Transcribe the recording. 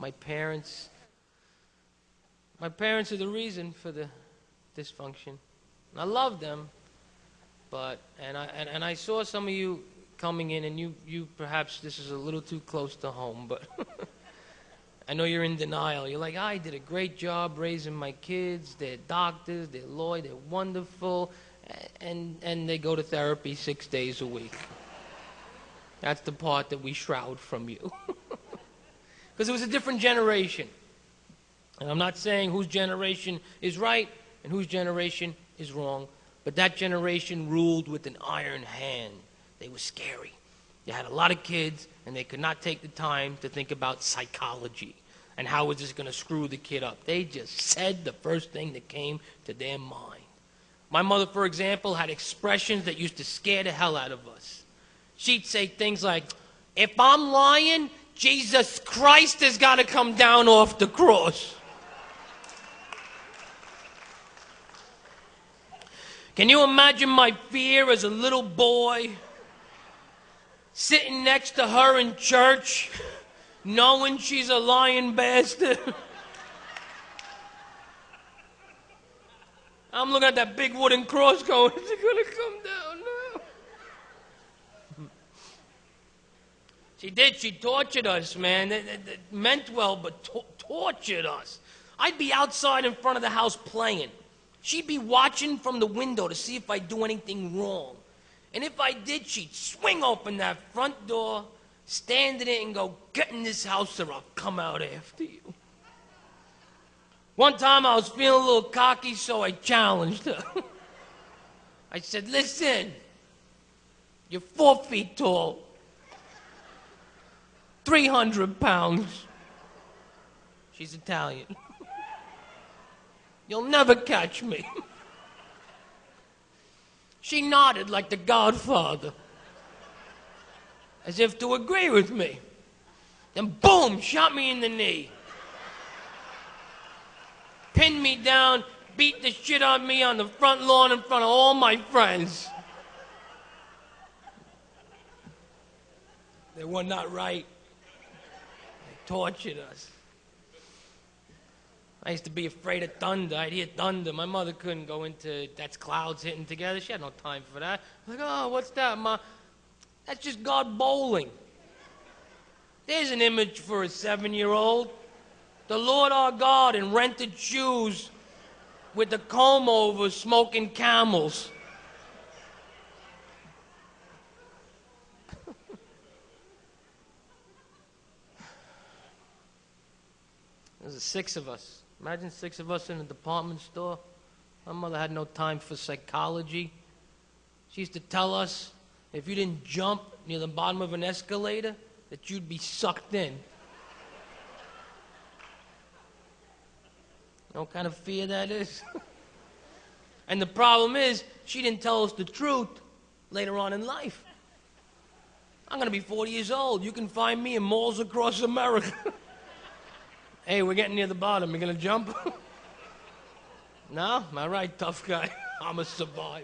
My parents are the reason for the dysfunction. I love them, but and I saw some of you coming in, and you perhaps this is a little too close to home, but I know you're in denial. You're like, I did a great job raising my kids. They're doctors, they're lawyers, they're wonderful, and they go to therapy 6 days a week. That's the part that we shroud from you. Because it was a different generation. And I'm not saying whose generation is right and whose generation is wrong, but that generation ruled with an iron hand. They were scary. They had a lot of kids, and they could not take the time to think about psychology and how was this going to screw the kid up. They just said the first thing that came to their mind. My mother, for example, had expressions that used to scare the hell out of us. She'd say things like, if I'm lying, Jesus Christ has got to come down off the cross. Can you imagine my fear as a little boy, sitting next to her in church, knowing she's a lying bastard? I'm looking at that big wooden cross going, is it going to come down now? She did. She tortured us, man. It meant well, but tortured us. I'd be outside in front of the house playing. She'd be watching from the window to see if I do anything wrong. And if I did, she'd swing open that front door, stand in it, and go, get in this house or I'll come out after you. One time I was feeling a little cocky, so I challenged her. I said, listen, you're 4 feet tall, 300 pounds. She's Italian. You'll never catch me. She nodded like the Godfather, as if to agree with me. Then boom, shot me in the knee. Pinned me down, beat the shit out of me on the front lawn in front of all my friends. They were not right. They tortured us. I used to be afraid of thunder. I'd hear thunder. My mother couldn't go into, that's clouds hitting together. She had no time for that. I'm like, oh, what's that, Ma? That's just God bowling. There's an image for a 7-year-old. The Lord our God in rented shoes with the comb over smoking Camels. There's 6 of us. Imagine 6 of us in a department store. My mother had no time for psychology. She used to tell us if you didn't jump near the bottom of an escalator, that you'd be sucked in. You know what kind of fear that is? And the problem is, she didn't tell us the truth later on in life. I'm going to be 40 years old. You can find me in malls across America. Hey, we're getting near the bottom. You gonna jump? No? All right, tough guy. I'm a survivor.